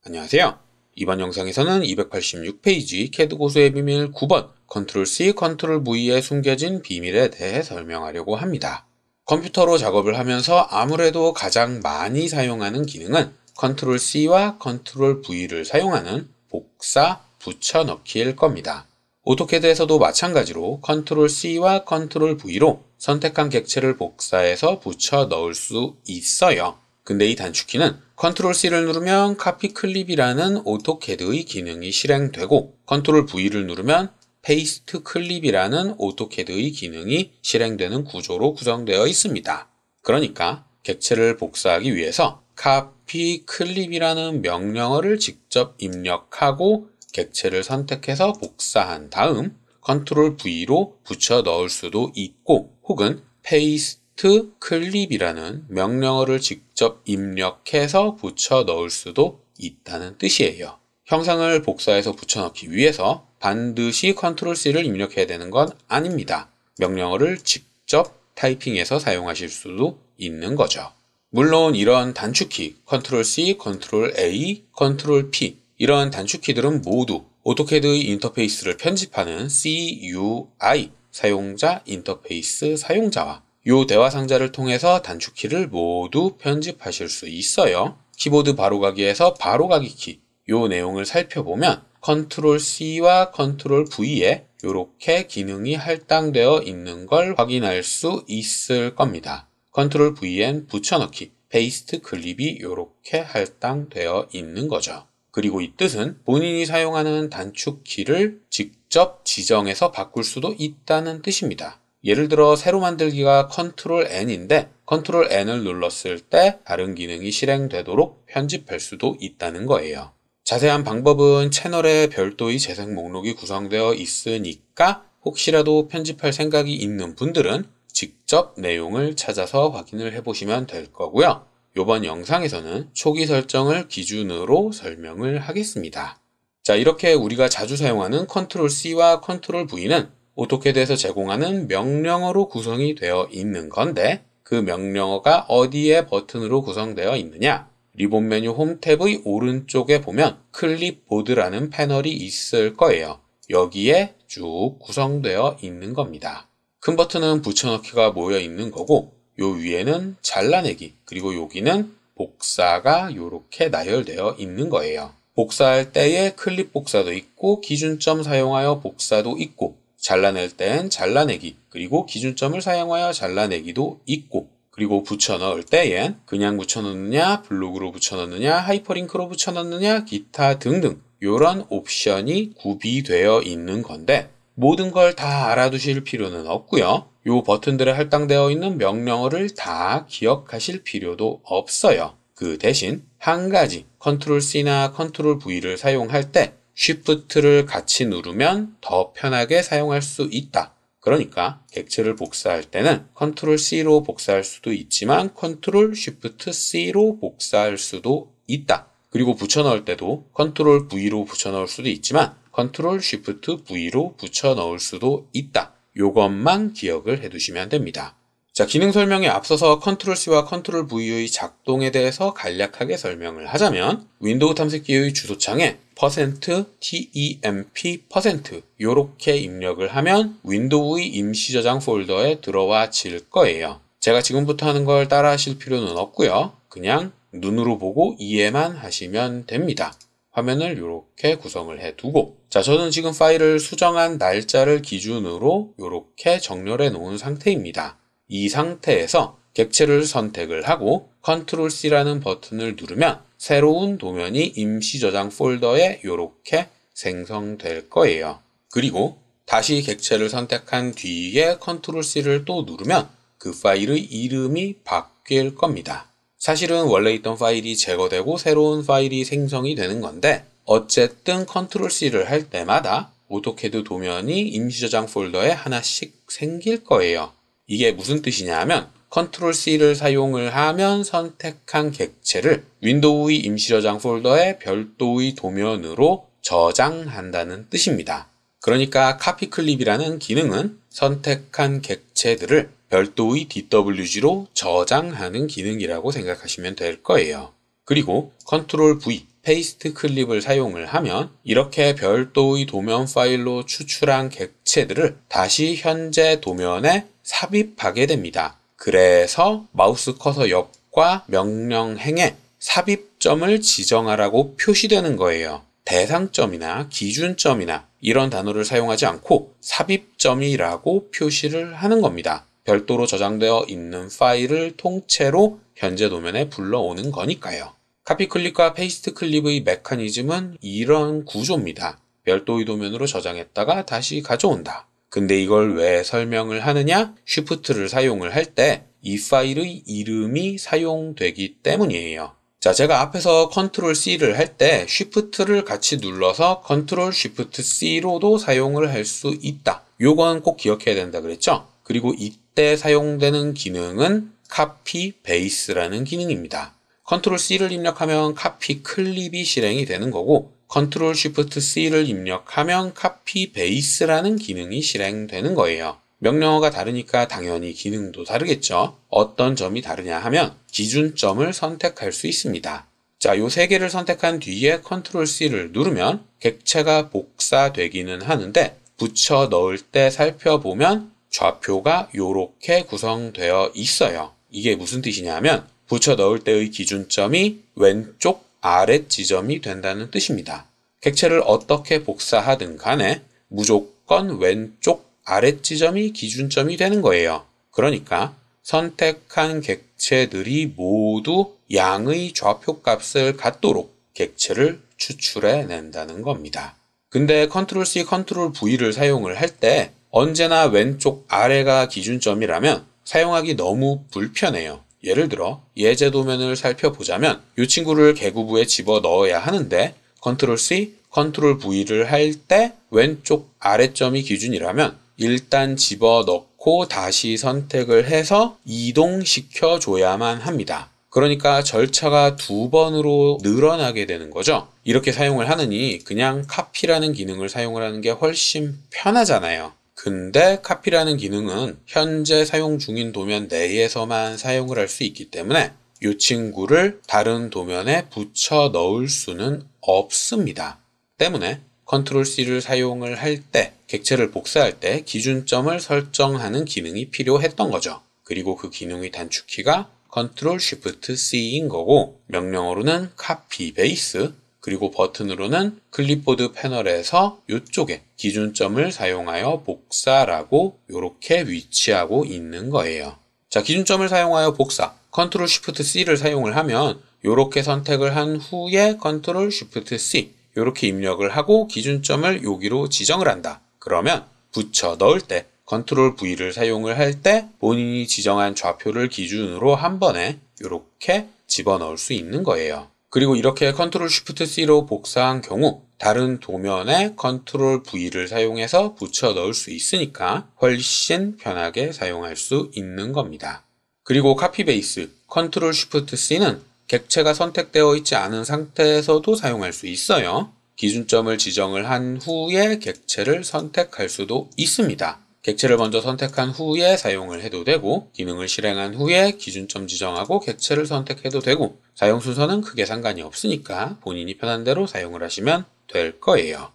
안녕하세요. 이번 영상에서는 286페이지 CAD 고수의 비밀 9번 Ctrl+C, Ctrl+V에 숨겨진 비밀에 대해 설명하려고 합니다. 컴퓨터로 작업을 하면서 아무래도 가장 많이 사용하는 기능은 Ctrl+C와 Ctrl+V를 사용하는 복사, 붙여넣기일 겁니다. 오토캐드에서도 마찬가지로 Ctrl+C와 Ctrl+V로 선택한 객체를 복사해서 붙여 넣을 수 있어요. 근데 이 단축키는 Ctrl+C를 누르면 카피 클립이라는 오토캐드의 기능이 실행되고 Ctrl+V를 누르면 페이스트 클립이라는 오토캐드의 기능이 실행되는 구조로 구성되어 있습니다. 그러니까 객체를 복사하기 위해서 카피 클립이라는 명령어를 직접 입력하고 객체를 선택해서 복사한 다음 Ctrl+V로 붙여 넣을 수도 있고 혹은 페이스트 클립이라는 명령어를 직접 입력해서 붙여 넣을 수도 있다는 뜻이에요. 형상을 복사해서 붙여넣기 위해서 반드시 Ctrl+C를 입력해야 되는 건 아닙니다. 명령어를 직접 타이핑해서 사용하실 수도 있는 거죠. 물론 이런 단축키 Ctrl+C, Ctrl+A, Ctrl+P 이런 단축키들은 모두 오토캐드의 인터페이스를 편집하는 CUI 사용자 인터페이스 사용자와 이 대화 상자를 통해서 단축키를 모두 편집하실 수 있어요. 키보드 바로가기에서 바로가기 키 이 내용을 살펴보면 Ctrl+C와 Ctrl+V에 이렇게 기능이 할당되어 있는 걸 확인할 수 있을 겁니다. Ctrl+V엔 붙여넣기, 페이스트 클립이 이렇게 할당되어 있는 거죠. 그리고 이 뜻은 본인이 사용하는 단축키를 직접 지정해서 바꿀 수도 있다는 뜻입니다. 예를 들어 새로 만들기가 Ctrl+N인데 Ctrl+N을 눌렀을 때 다른 기능이 실행되도록 편집할 수도 있다는 거예요. 자세한 방법은 채널에 별도의 재생 목록이 구성되어 있으니까 혹시라도 편집할 생각이 있는 분들은 직접 내용을 찾아서 확인을 해보시면 될 거고요. 이번 영상에서는 초기 설정을 기준으로 설명을 하겠습니다. 자, 이렇게 우리가 자주 사용하는 Ctrl+C와 Ctrl+V는 오토캐드에서 제공하는 명령어로 구성이 되어 있는 건데 그 명령어가 어디에 버튼으로 구성되어 있느냐? 리본 메뉴 홈 탭의 오른쪽에 보면 클립보드라는 패널이 있을 거예요. 여기에 쭉 구성되어 있는 겁니다. 큰 버튼은 붙여넣기가 모여 있는 거고 요 위에는 잘라내기 그리고 여기는 복사가 이렇게 나열되어 있는 거예요. 복사할 때에 클립 복사도 있고 기준점 사용하여 복사도 있고 잘라낼 땐 잘라내기 그리고 기준점을 사용하여 잘라내기도 있고 그리고 붙여넣을 때엔 그냥 붙여넣느냐 블록으로 붙여넣느냐 하이퍼링크로 붙여넣느냐 기타 등등 이런 옵션이 구비되어 있는 건데 모든 걸 다 알아두실 필요는 없고요. 이 버튼들에 할당되어 있는 명령어를 다 기억하실 필요도 없어요. 그 대신 한 가지 Ctrl+C나 Ctrl+V를 사용할 때 Shift를 같이 누르면 더 편하게 사용할 수 있다. 그러니까 객체를 복사할 때는 Ctrl+C로 복사할 수도 있지만 Ctrl+Shift+C로 복사할 수도 있다. 그리고 붙여넣을 때도 Ctrl+V로 붙여넣을 수도 있지만 Ctrl+Shift+V로 붙여넣을 수도 있다. 요것만 기억을 해두시면 됩니다. 자, 기능 설명에 앞서서 Ctrl+C와 Ctrl+V의 작동에 대해서 간략하게 설명을 하자면 윈도우 탐색기의 주소창에 %temp% 요렇게 입력을 하면 윈도우의 임시 저장 폴더에 들어와질 거예요. 제가 지금부터 하는 걸 따라 하실 필요는 없고요. 그냥 눈으로 보고 이해만 하시면 됩니다. 화면을 이렇게 구성을 해두고 자, 저는 지금 파일을 수정한 날짜를 기준으로 이렇게 정렬해 놓은 상태입니다. 이 상태에서 객체를 선택을 하고 Ctrl+C라는 버튼을 누르면 새로운 도면이 임시 저장 폴더에 이렇게 생성될 거예요. 그리고 다시 객체를 선택한 뒤에 Ctrl+C를 또 누르면 그 파일의 이름이 바뀔 겁니다. 사실은 원래 있던 파일이 제거되고 새로운 파일이 생성이 되는 건데 어쨌든 Ctrl+C를 할 때마다 오토캐드 도면이 임시 저장 폴더에 하나씩 생길 거예요. 이게 무슨 뜻이냐 하면 Ctrl+C를 사용을 하면 선택한 객체를 윈도우의 임시 저장 폴더에 별도의 도면으로 저장한다는 뜻입니다. 그러니까 카피 클립이라는 기능은 선택한 객체들을 별도의 DWG로 저장하는 기능이라고 생각하시면 될 거예요. 그리고 Ctrl+V, 페이스트 클립을 사용을 하면 이렇게 별도의 도면 파일로 추출한 객체들을 다시 현재 도면에 삽입하게 됩니다. 그래서 마우스 커서 옆과 명령행에 삽입점을 지정하라고 표시되는 거예요. 대상점이나 기준점이나 이런 단어를 사용하지 않고 삽입점이라고 표시를 하는 겁니다. 별도로 저장되어 있는 파일을 통째로 현재 도면에 불러오는 거니까요. 카피 클립과 페이스트 클립의 메커니즘은 이런 구조입니다. 별도의 도면으로 저장했다가 다시 가져온다. 근데 이걸 왜 설명을 하느냐? 쉬프트를 사용을 할 때 이 파일의 이름이 사용되기 때문이에요. 자, 제가 앞에서 컨트롤 C를 할 때 쉬프트를 같이 눌러서 컨트롤 쉬프트 C로도 사용을 할 수 있다. 요건 꼭 기억해야 된다 그랬죠? 그리고 이때 사용되는 기능은 카피 베이스라는 기능입니다. 컨트롤 C를 입력하면 카피 클립이 실행이 되는 거고 컨트롤 쉬프트 C를 입력하면 카피 베이스라는 기능이 실행되는 거예요. 명령어가 다르니까 당연히 기능도 다르겠죠. 어떤 점이 다르냐 하면 기준점을 선택할 수 있습니다. 자, 요 세 개를 선택한 뒤에 컨트롤 C를 누르면 객체가 복사되기는 하는데 붙여 넣을 때 살펴보면 좌표가 요렇게 구성되어 있어요. 이게 무슨 뜻이냐면 붙여 넣을 때의 기준점이 왼쪽 아래 지점이 된다는 뜻입니다. 객체를 어떻게 복사하든 간에 무조건 왼쪽 아래 지점이 기준점이 되는 거예요. 그러니까 선택한 객체들이 모두 양의 좌표 값을 갖도록 객체를 추출해 낸다는 겁니다. 근데 컨트롤 C, 컨트롤 V를 사용을 할 때 언제나 왼쪽 아래가 기준점이라면 사용하기 너무 불편해요. 예를 들어 예제 도면을 살펴보자면 이 친구를 개구부에 집어 넣어야 하는데 컨트롤 C, 컨트롤 V를 할 때 왼쪽 아래점이 기준이라면 일단 집어 넣고 다시 선택을 해서 이동시켜 줘야만 합니다. 그러니까 절차가 2번으로 늘어나게 되는 거죠. 이렇게 사용을 하느니 그냥 카피라는 기능을 사용을 하는 게 훨씬 편하잖아요. 근데 카피라는 기능은 현재 사용 중인 도면 내에서만 사용을 할 수 있기 때문에 이 친구를 다른 도면에 붙여 넣을 수는 없습니다. 때문에 컨트롤 C를 사용을 할 때, 객체를 복사할 때 기준점을 설정하는 기능이 필요했던 거죠. 그리고 그 기능의 단축키가 컨트롤 쉬프트 C인 거고 명령어로는 카피 베이스, 그리고 버튼으로는 클립보드 패널에서 이쪽에 기준점을 사용하여 복사라고 이렇게 위치하고 있는 거예요. 자, 기준점을 사용하여 복사, 컨트롤 쉬프트 C를 사용을 하면 이렇게 선택을 한 후에 컨트롤 쉬프트 C 이렇게 입력을 하고 기준점을 여기로 지정을 한다. 그러면 붙여 넣을 때 컨트롤 V를 사용을 할 때 본인이 지정한 좌표를 기준으로 한 번에 이렇게 집어넣을 수 있는 거예요. 그리고 이렇게 컨트롤 쉬프트 C로 복사한 경우 다른 도면에 컨트롤 V를 사용해서 붙여 넣을 수 있으니까 훨씬 편하게 사용할 수 있는 겁니다. 그리고 카피 베이스, 컨트롤 쉬프트 C는 객체가 선택되어 있지 않은 상태에서도 사용할 수 있어요. 기준점을 지정을 한 후에 객체를 선택할 수도 있습니다. 객체를 먼저 선택한 후에 사용을 해도 되고 기능을 실행한 후에 기준점 지정하고 객체를 선택해도 되고 사용 순서는 크게 상관이 없으니까 본인이 편한 대로 사용을 하시면 될 거예요.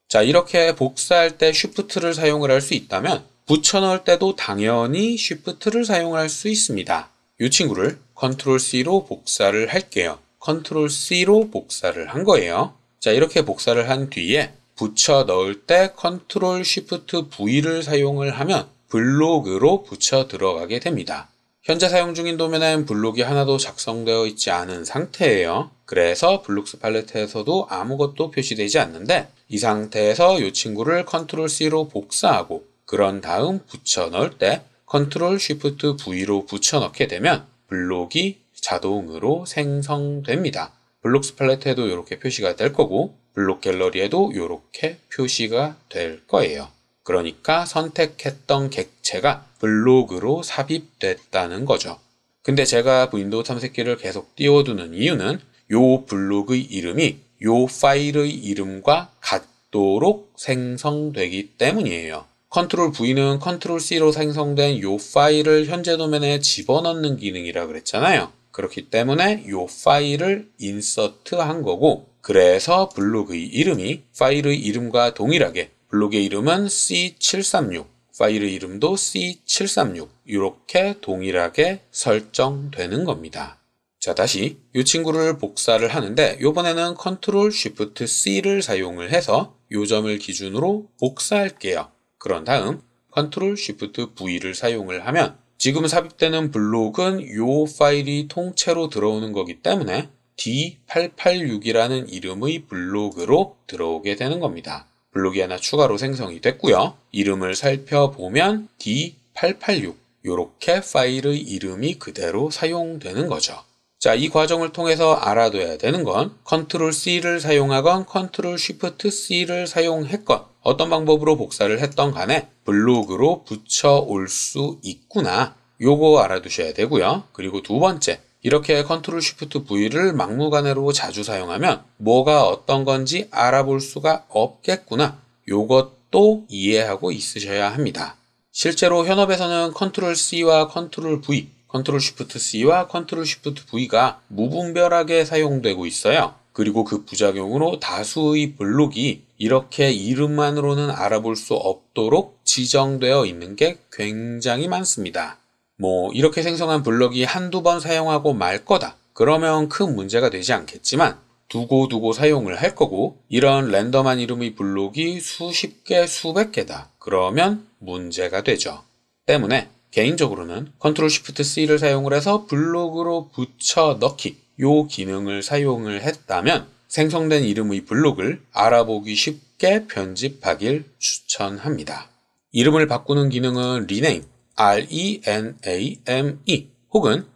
자, 이렇게 복사할 때 쉬프트를 사용을 할 수 있다면 붙여 넣을 때도 당연히 쉬프트를 사용을 할 수 있습니다. 이 친구를 컨트롤 C로 복사를 할게요. 컨트롤 C로 복사를 한 거예요. 자, 이렇게 복사를 한 뒤에 붙여 넣을 때 컨트롤 쉬프트 V를 사용을 하면 블록으로 붙여 들어가게 됩니다. 현재 사용 중인 도면엔 블록이 하나도 작성되어 있지 않은 상태예요. 그래서 블록스 팔레트에서도 아무것도 표시되지 않는데 이 상태에서 이 친구를 컨트롤 C로 복사하고 그런 다음 붙여 넣을 때 컨트롤 쉬프트 V로 붙여 넣게 되면 블록이 자동으로 생성됩니다. 블록스 팔레트에도 이렇게 표시가 될 거고 블록 갤러리에도 이렇게 표시가 될 거예요. 그러니까 선택했던 객체가 블록으로 삽입됐다는 거죠. 근데 제가 윈도우 탐색기를 계속 띄워두는 이유는 요 블록의 이름이 요 파일의 이름과 같도록 생성되기 때문이에요. 컨트롤 V는 컨트롤 C로 생성된 요 파일을 현재 도면에 집어넣는 기능이라 그랬잖아요. 그렇기 때문에 요 파일을 인서트 한 거고 그래서 블록의 이름이 파일의 이름과 동일하게 블록의 이름은 C736, 파일의 이름도 C736 이렇게 동일하게 설정되는 겁니다. 자, 다시 이 친구를 복사를 하는데 이번에는 Ctrl Shift C를 사용을 해서 이 점을 기준으로 복사할게요. 그런 다음 Ctrl Shift V를 사용을 하면 지금 삽입되는 블록은 이 파일이 통째로 들어오는 거기 때문에 D886이라는 이름의 블록으로 들어오게 되는 겁니다. 블록이 하나 추가로 생성이 됐고요. 이름을 살펴보면 D886 이렇게 파일의 이름이 그대로 사용되는 거죠. 자, 이 과정을 통해서 알아둬야 되는 건 Ctrl C를 사용하건 Ctrl Shift C를 사용했건 어떤 방법으로 복사를 했던 간에 블록으로 붙여올 수 있구나. 요거 알아두셔야 되고요. 그리고 두 번째, 이렇게 Ctrl Shift V를 막무가내로 자주 사용하면 뭐가 어떤 건지 알아볼 수가 없겠구나. 요것도 이해하고 있으셔야 합니다. 실제로 현업에서는 Ctrl C와 Ctrl V, Ctrl Shift C와 Ctrl Shift V가 무분별하게 사용되고 있어요. 그리고 그 부작용으로 다수의 블록이 이렇게 이름만으로는 알아볼 수 없도록 지정되어 있는 게 굉장히 많습니다. 이렇게 생성한 블록이 한두 번 사용하고 말 거다. 그러면 큰 문제가 되지 않겠지만 두고 사용을 할 거고 이런 랜덤한 이름의 블록이 수십 개, 수백 개다. 그러면 문제가 되죠. 때문에 개인적으로는 Ctrl Shift C를 사용을 해서 블록으로 붙여 넣기 요 기능을 사용을 했다면 생성된 이름의 블록을 알아보기 쉽게 편집하길 추천합니다. 이름을 바꾸는 기능은 rename, rename 혹은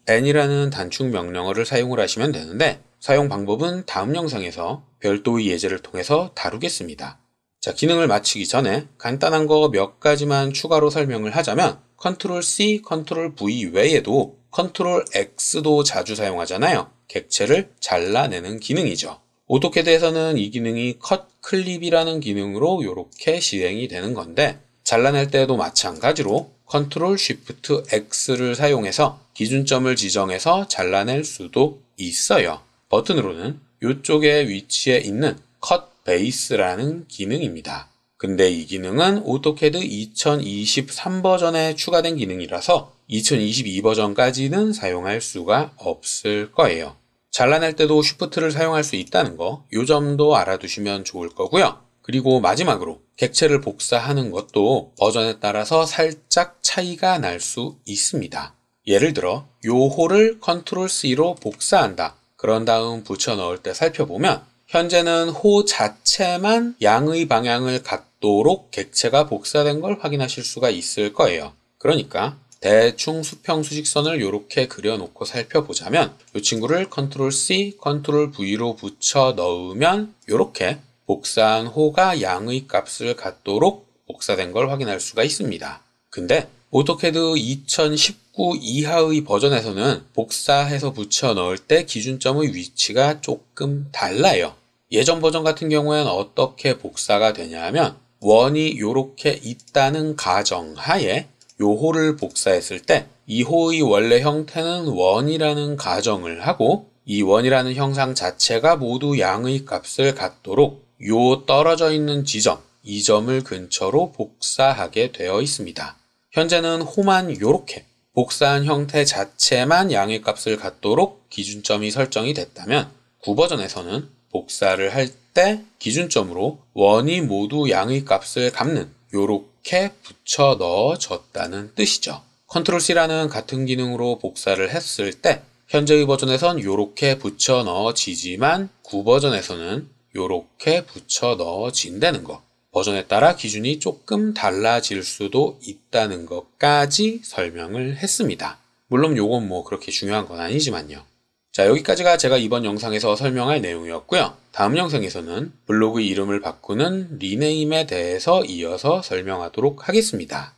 ren이라는 단축 명령어를 사용을 하시면 되는데 사용 방법은 다음 영상에서 별도의 예제를 통해서 다루겠습니다. 자, 기능을 마치기 전에 간단한 거 몇 가지만 추가로 설명을 하자면 Ctrl C, Ctrl V 외에도 Ctrl X도 자주 사용하잖아요. 객체를 잘라내는 기능이죠. 오토캐드에서는 이 기능이 컷 클립이라는 기능으로 이렇게 실행이 되는 건데 잘라낼 때도 마찬가지로 Ctrl Shift X를 사용해서 기준점을 지정해서 잘라낼 수도 있어요. 버튼으로는 이쪽에 위치해 있는 컷 베이스라는 기능입니다. 근데 이 기능은 오토캐드 2023 버전에 추가된 기능이라서 2022 버전까지는 사용할 수가 없을 거예요. 잘라낼 때도 Shift를 사용할 수 있다는 거, 이 점도 알아두시면 좋을 거고요. 그리고 마지막으로 객체를 복사하는 것도 버전에 따라서 살짝 차이가 날 수 있습니다. 예를 들어 요 홀을 Ctrl C로 복사한다. 그런 다음 붙여 넣을 때 살펴보면 현재는 호 자체만 양의 방향을 갖도록 객체가 복사된 걸 확인하실 수가 있을 거예요. 그러니까 대충 수평 수직선을 이렇게 그려놓고 살펴보자면 이 친구를 Ctrl C, Ctrl V로 붙여 넣으면 이렇게 복사한 호가 양의 값을 갖도록 복사된 걸 확인할 수가 있습니다. 근데 오토캐드 2019 이하의 버전에서는 복사해서 붙여 넣을 때 기준점의 위치가 조금 달라요. 예전 버전 같은 경우에는 어떻게 복사가 되냐면 원이 이렇게 있다는 가정하에 요 호를 복사했을 때 이 호의 원래 형태는 원이라는 가정을 하고 이 원이라는 형상 자체가 모두 양의 값을 갖도록 요 떨어져 있는 지점, 이 점을 근처로 복사하게 되어 있습니다. 현재는 호만 이렇게 복사한 형태 자체만 양의 값을 갖도록 기준점이 설정이 됐다면 9버전에서는 복사를 할 때 기준점으로 원이 모두 양의 값을 갚는 요렇게 붙여 넣어졌다는 뜻이죠. Ctrl C라는 같은 기능으로 복사를 했을 때 현재의 버전에선 요렇게 붙여 넣어지지만 9버전에서는 요렇게 붙여 넣어진다는 거. 버전에 따라 기준이 조금 달라질 수도 있다는 것까지 설명을 했습니다. 물론 요건 그렇게 중요한 건 아니지만요. 자, 여기까지가 제가 이번 영상에서 설명할 내용이었고요. 다음 영상에서는 블록의 이름을 바꾸는 리네임에 대해서 이어서 설명하도록 하겠습니다.